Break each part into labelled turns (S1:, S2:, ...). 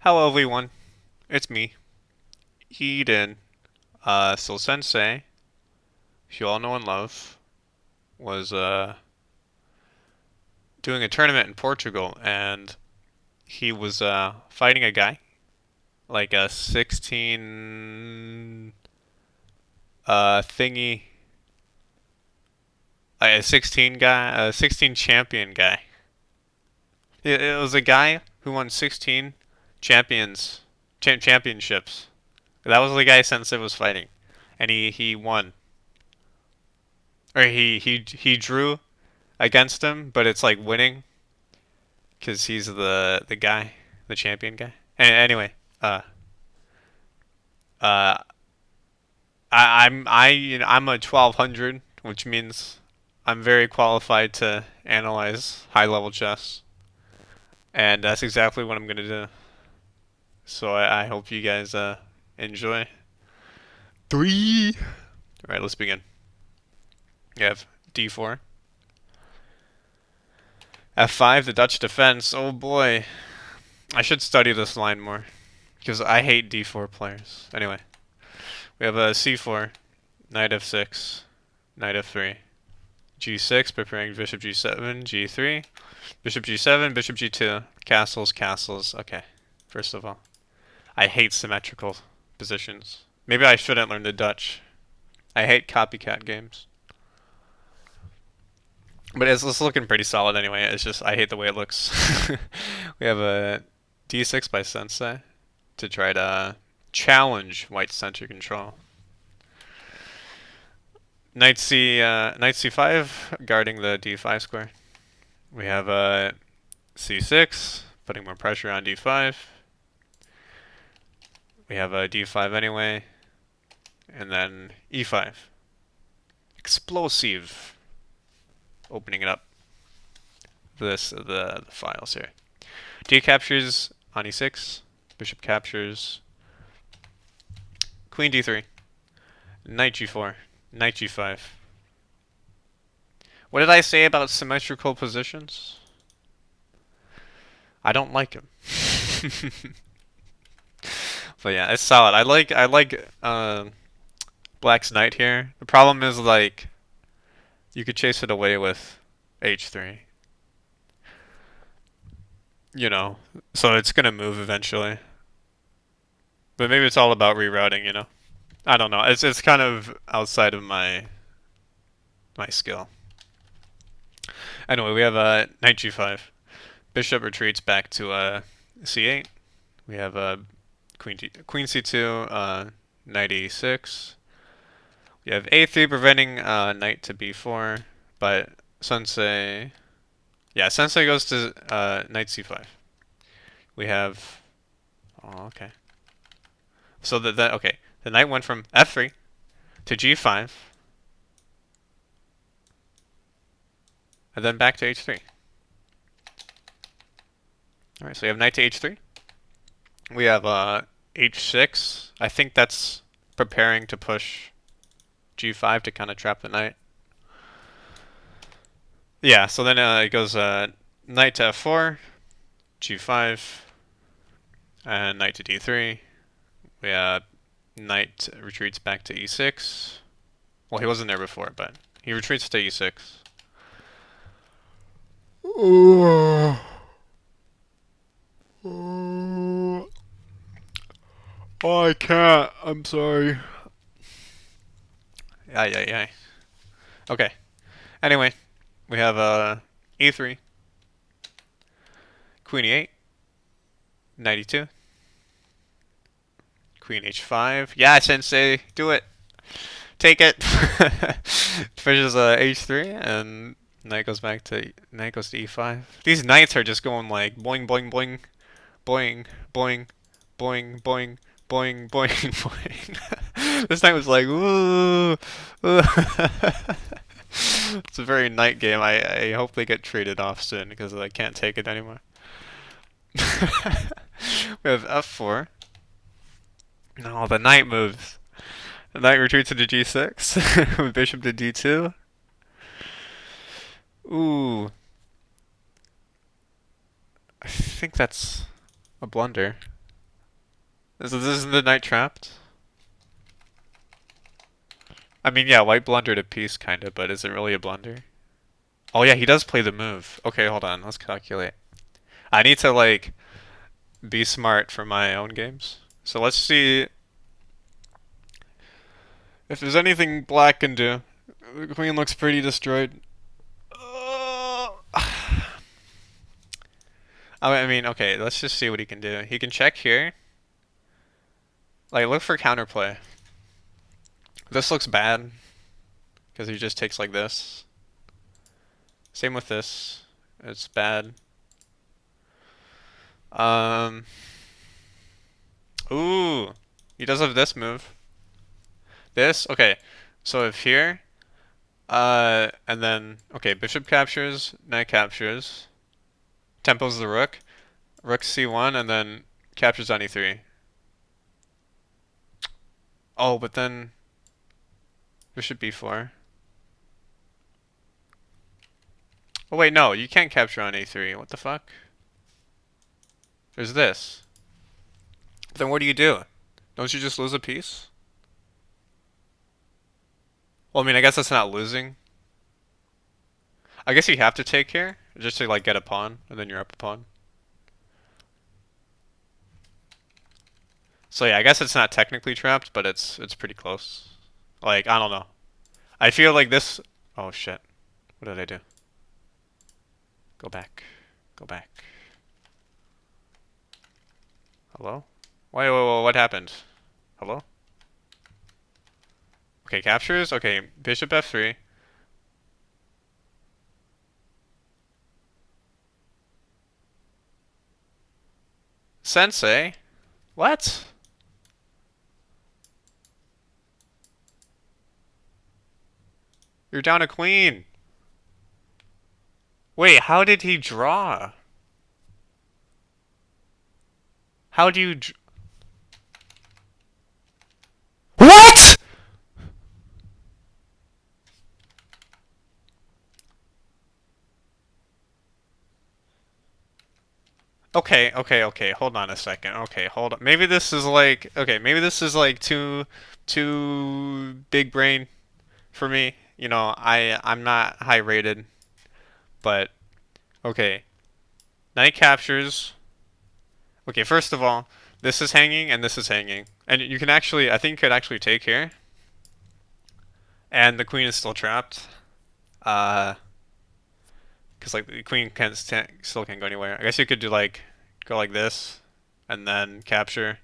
S1: Hello everyone, it's me, Eden. So Sensei, who you all know and love, was doing a tournament in Portugal, and he was fighting a guy, like a 16 thingy, a 16 guy, a 16 champion guy. It was a guy who won 16 champions, championships. That was the guy Sensei was fighting, and he won, or he drew against him, but it's like winning because he's the guy, the champion guy. Anyway, uh, uh, I'm a 1200, which means I'm very qualified to analyze high level chess, and that's exactly what I'm gonna do. So I hope you guys enjoy. Three. All right, let's begin. You have d4, f5, the Dutch defense. Oh boy, I should study this line more because I hate d4 players. Anyway. We have a c4, knight f6, knight f3, g6, preparing bishop g7, g3, bishop g7, bishop g2, castles, castles. Okay, first of all, I hate symmetrical positions. Maybe I shouldn't learn the Dutch. I hate copycat games. But it's looking pretty solid anyway. It's just I hate the way it looks. We have a d6 by sensei to try to challenge white center control. Knight c5, guarding the d5 square. We have c6, putting more pressure on d5. We have a d5 anyway, and then e5. Explosive. Opening it up. The files here. D captures on e6. Bishop captures. Queen d3. Knight g4. Knight g5. What did I say about symmetrical positions? I don't like them. But yeah, it's solid. I like Black's knight here. The problem is like you could chase it away with h3. You know, so it's gonna move eventually. But maybe it's all about rerouting. I don't know. It's kind of outside of my skill. Anyway, we have knight g5. Bishop retreats back to c8. We have queen c2, knight e6. We have a3 preventing knight to b4, but sensei, yeah, sensei goes to knight c5. We have, oh, okay. So okay, the knight went from f3 to g5, and then back to h3. All right, so we have knight to h3. We have h6. I think that's preparing to push g5 to kind of trap the knight. Yeah, so then it goes knight to f4, g5, and knight to d3. We knight retreats back to e6. Well, he wasn't there before, but he retreats to e6. Oh, I can't. I'm sorry. Yeah. Okay. Anyway, we have e3, queen e8, knight e2, queen h5. Yeah, sensei, do it. Take it. Finishes h3, and knight goes to e5. These knights are just going like boing boing boing, boing boing, boing boing, boing boing boing. This knight was like ooh. It's a very knight game. I hope they get traded off soon because I can't take it anymore. We have f4. No, the knight moves. The knight retreats into g6 with bishop to d2. Ooh, I think that's a blunder. So this is the knight trapped? I mean, yeah, white blundered a piece, kinda, but is it really a blunder? Oh yeah, he does play the move. Okay, hold on, let's calculate. I need to, like, be smart for my own games. So let's see if there's anything black can do. The queen looks pretty destroyed. I mean, okay, let's just see what he can do. He can check here. Like, look for counterplay. This looks bad, because he just takes like this. Same with this. It's bad. Um. Ooh. He does have this move. This? Okay. So if here, and then, okay, bishop captures, knight captures, tempos the rook, rook c1, and then captures on e3. Oh, but then bishop b4. Oh wait, no, you can't capture on a3. What the fuck? There's this. Then what do you do? Don't you just lose a piece? Well, I mean, I guess that's not losing. I guess you have to take here just to like get a pawn, and then you're up a pawn. So yeah, I guess it's not technically trapped, but it's pretty close. Like, I don't know. I feel like this. Oh shit! What did I do? Go back. Go back. Hello? Wait, what happened? Hello? Okay, captures. Okay, bishop f3. Sensei? What? You're down a queen. Wait, how did he draw? How do you... What?! Okay. Hold on a second. Okay, hold on. Maybe this is like... Okay, maybe this is like too big brain for me. You know, I'm not high rated, but... Okay. Knight captures. Okay, first of all, this is hanging and this is hanging. And you can actually... I think you could actually take here. And the queen is still trapped. Because like the queen still can't go anywhere. I guess you could do like go like this, and then capture,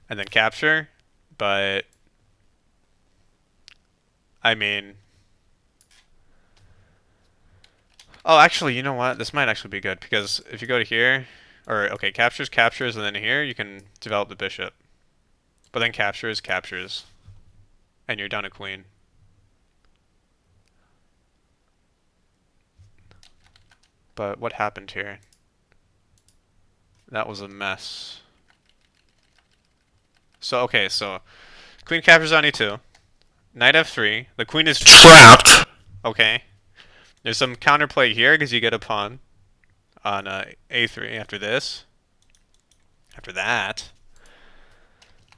S1: and then capture. But I mean, oh, actually, you know what? This might actually be good because if you go to here, or okay, captures, and then here you can develop the bishop. But then captures, and you're down a queen. But what happened here? That was a mess. So okay, so queen captures on e2, knight f3. The queen is trapped. Okay. There's some counterplay here because you get a pawn on a3 after this. After that.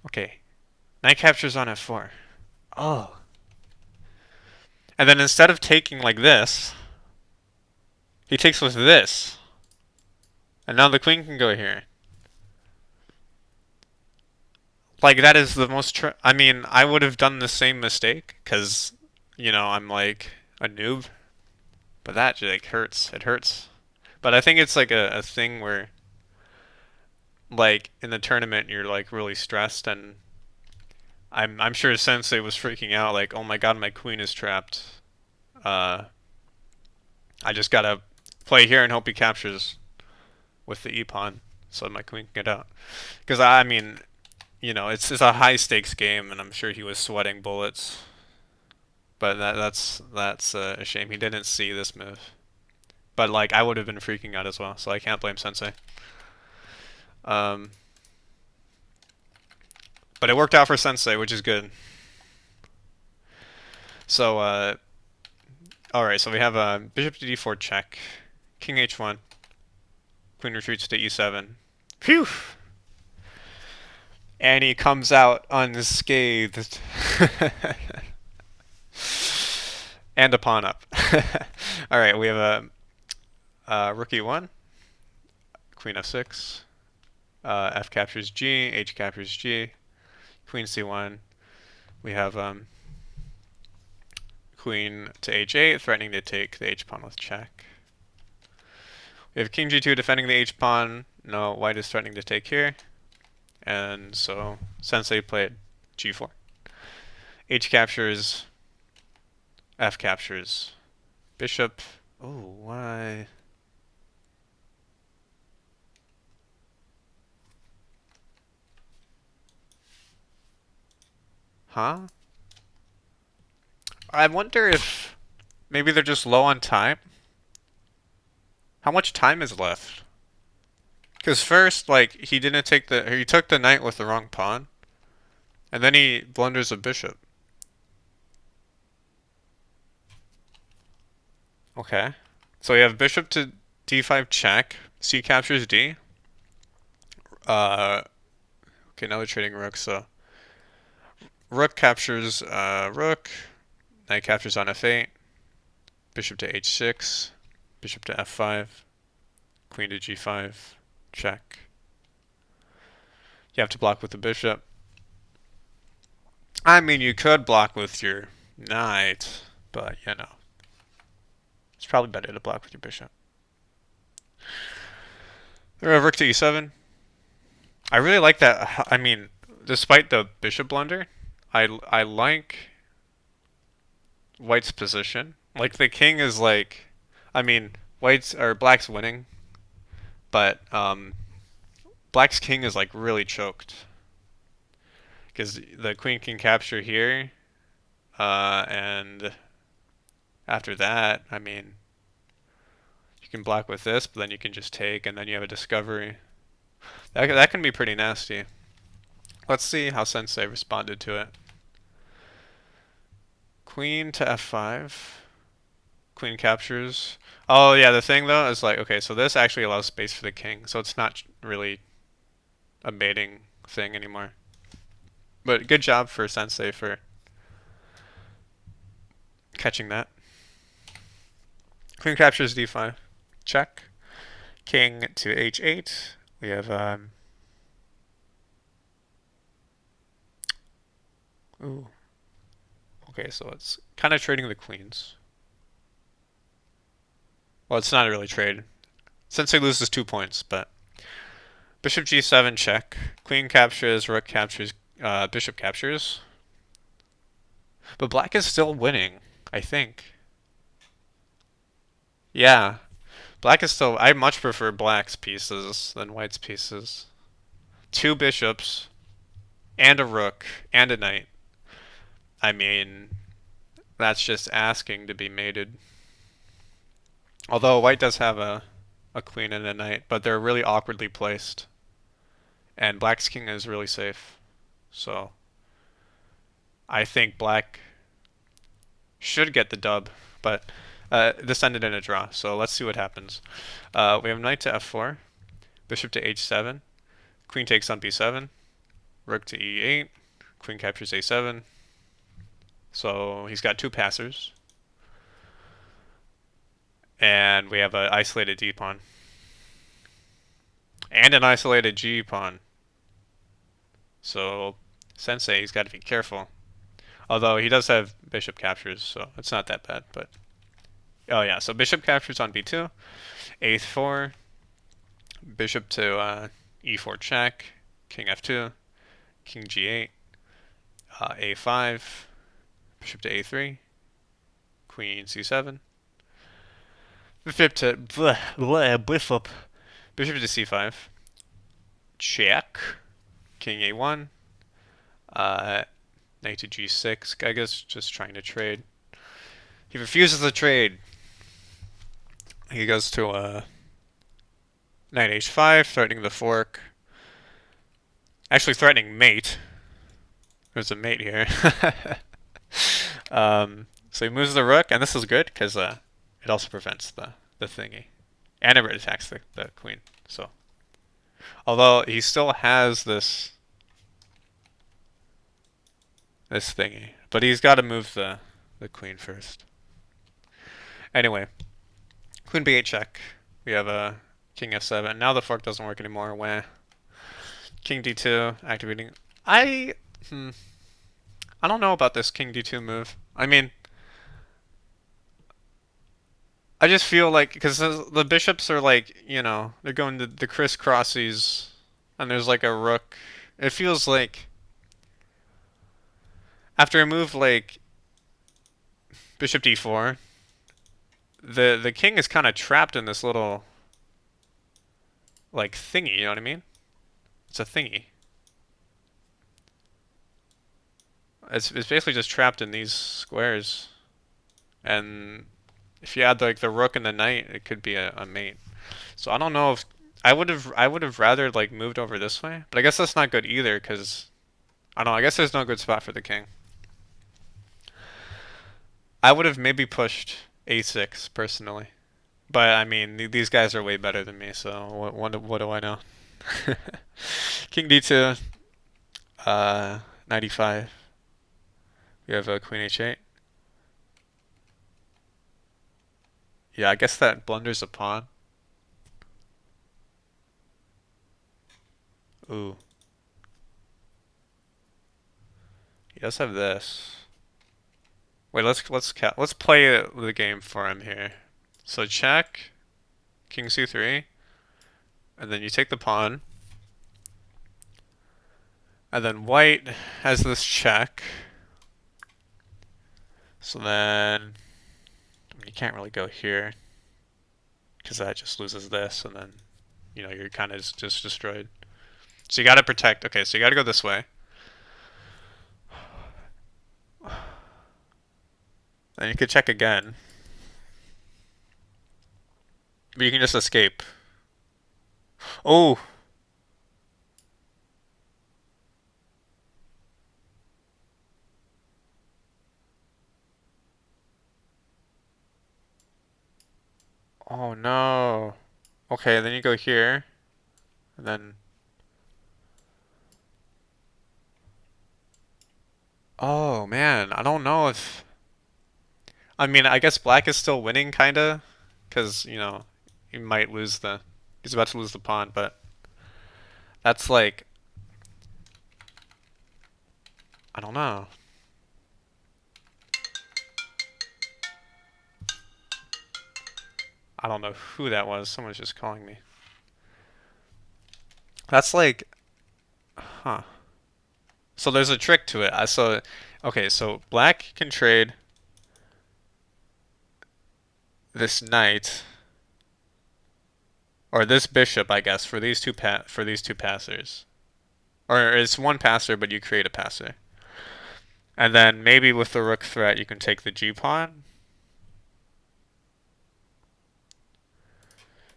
S1: Okay. Knight captures on f4. Oh. And then instead of taking like this, he takes with this. And now the queen can go here. Like, that is the most... I mean, I would have done the same mistake because, you know, I'm like a noob. But that, like, hurts. It hurts. But I think it's like a thing where, like, in the tournament, you're like really stressed, and I'm sure Sensei was freaking out, like, oh my god, my queen is trapped. I just gotta play here and hope he captures with the e pawn so my queen can get out. Because I mean, you know, it's a high stakes game, and I'm sure he was sweating bullets. But that's a shame. He didn't see this move. But like, I would have been freaking out as well, so I can't blame Sensei. Um, but it worked out for Sensei, which is good. So, alright, so we have bishop to d4 check, king h1, queen retreats to e7. Phew! And he comes out unscathed. And a pawn up. Alright, we have a rookie 1, queen f6, f captures g, h captures g, queen c1. We have queen to h8, threatening to take the h pawn with check. We have king g2 defending the h pawn. No, white is threatening to take here. And so sensei played g4. H captures, f captures, bishop. Oh, why? Huh? I wonder if maybe they're just low on time. How much time is left? Because first, like, he took the knight with the wrong pawn, and then he blunders a bishop. Okay. So we have bishop to d5 check, c captures d. Okay, now they're trading rook, so rook captures rook, knight captures on f8, bishop to h6, bishop to f5, queen to g5, check. You have to block with the bishop. I mean, you could block with your knight, but you know, it's probably better to block with your bishop. Rook to e7. I really like that. I mean, despite the bishop blunder, I like white's position. Like the king is like, I mean, black's winning, but black's king is like really choked because the queen can capture here, and after that, I mean, you can block with this, but then you can just take, and then you have a discovery. That can be pretty nasty. Let's see how sensei responded to it. Queen to f5. Queen captures. Oh yeah, the thing though is like, okay, so this actually allows space for the king, so it's not really a mating thing anymore. But good job for sensei for catching that. Queen captures d5. Check. King to h8. We have ooh. Okay, so it's kind of trading the queens. Well, it's not a really trade. Sensei loses 2 points, but bishop g7 check. Queen captures, rook captures, bishop captures. But black is still winning, I think. Yeah, black is still. I much prefer black's pieces than white's pieces. 2 bishops, and a rook, and a knight. I mean, that's just asking to be mated. Although white does have a queen and a knight, but they're really awkwardly placed. And black's king is really safe. So I think black should get the dub, but this ended in a draw, so let's see what happens. We have knight to f4, bishop to h7, queen takes on b7, rook to e8, queen captures a7. So he's got 2 passers. And we have an isolated d pawn. And an isolated g pawn. So sensei's got to be careful. Although he does have bishop captures, so it's not that bad. But oh yeah, so bishop captures on b2, a4, bishop to e4 check, king f2, king g8, a5, bishop to a3, queen c7, bishop to bishop to c5, check, king a1, knight to g6. Gyga's just trying to trade. He refuses to trade. He goes to knight h5, threatening the fork. Actually threatening mate. There's a mate here. So he moves the rook, and this is good because it also prevents the thingy. And it attacks the queen. So, although he still has this this thingy. But he's got to move the queen first. Anyway, queen b8 check. We have a king f7. Now the fork doesn't work anymore. Wah. King d2 activating. I hmm, I don't know about this king d2 move. I mean, I just feel like because the bishops are like, they're going to the crisscrossies, and there's like a rook. It feels like after a move like bishop d4, the king is kind of trapped in this little like thingy. You know what I mean? It's a thingy. It's basically just trapped in these squares, and if you add like the rook and the knight, it could be a mate. So I don't know if I would have rather like moved over this way, but I guess that's not good either because I don't know. I guess there's no good spot for the king. I would have maybe pushed a6 personally, but I mean these guys are way better than me, so what do I know? King d2, 95. We have a queen h8. Yeah, I guess that blunders a pawn. Ooh, he does have this. Wait, let's play the game for him here. So check, king c3, and then you take the pawn, and then white has this check. So then you can't really go here because that just loses this, and then you're kind of just destroyed. So you got to protect. Okay, so you got to go this way. Then you could check again, but you can just escape. Oh, oh no. Okay, then you go here, and then oh man, I don't know if I mean I guess black is still winning kinda, because he might lose the he's about to lose the pawn, but that's like I don't know. I don't know who that was. Someone's just calling me. That's like, huh. So there's a trick to it. Okay, so black can trade this knight or this bishop, I guess, for these two passers. Or it's one passer, but you create a passer. And then maybe with the rook threat, you can take the G pawn.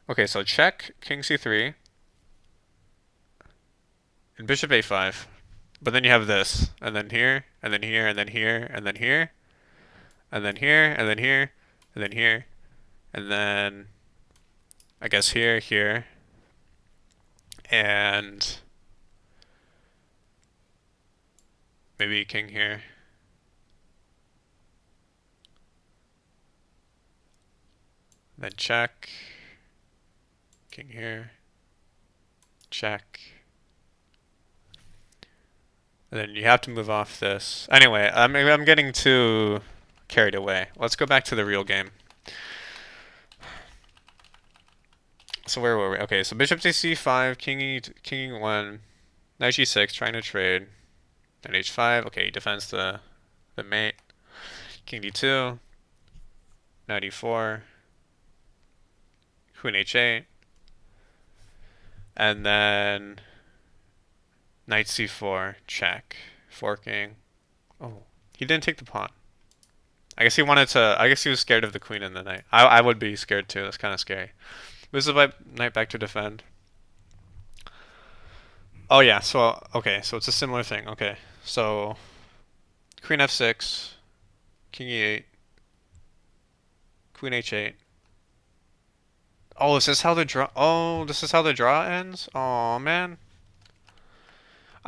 S1: Okay, so check, king c3, and bishop a5. But then you have this, and then here, and then here, and then here, and then here, and then here, and then here, and then here, and then I guess here, here, and maybe king here. Then check, king here, check. And then you have to move off this. Anyway, I'm getting too carried away. Let's go back to the real game. So where were we? Okay, so bishop to c5, king e1, knight g6, trying to trade. Knight h5. Okay, he defends the mate. King d2, knight e4, queen h8, and then knight c4, check, forking. Oh, he didn't take the pawn. I guess he wanted to. I guess he was scared of the queen and the knight. I would be scared too. That's kind of scary. Moves the knight back to defend. Oh yeah. So okay. So it's a similar thing. Okay. So queen f6, king e8, queen h8. Oh, is this how the draw? Oh, this is how the draw ends. Oh man.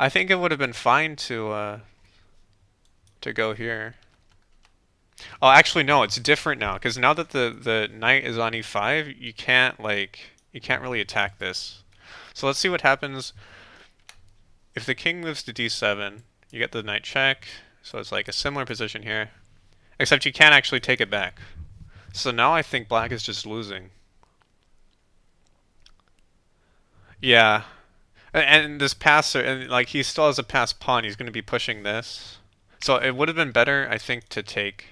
S1: I think it would have been fine to. to go here. Oh, actually no, it's different now because now that the knight is on e5, you can't really attack this. So let's see what happens if the king moves to d7. You get the knight check, so it's like a similar position here, except you can't actually take it back. So now I think black is just losing. Yeah, and this passer, and like he still has a passed pawn. He's going to be pushing this, so it would have been better, I think, to take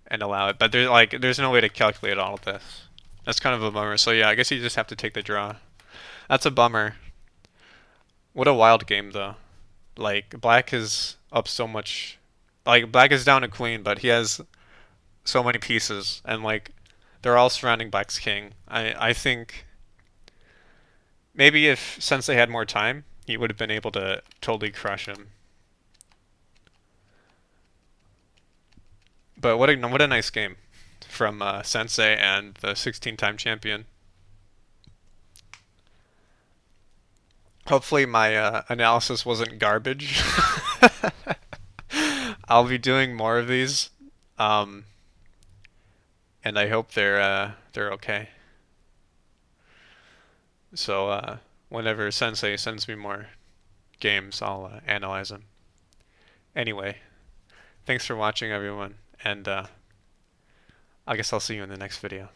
S1: and allow it. But there's no way to calculate all of this. That's kind of a bummer. So yeah, I guess you just have to take the draw. That's a bummer. What a wild game though. Like black is up so much. Like black is down a queen, but he has so many pieces, and like they're all surrounding black's king. I think maybe if Sensei had more time, he would have been able to totally crush him. But what a nice game from Sensei and the 16-time champion. Hopefully my analysis wasn't garbage. I'll be doing more of these, um, and I hope they're okay. So whenever Sensei sends me more games, I'll analyze them. Anyway, thanks for watching, everyone, and I guess I'll see you in the next video.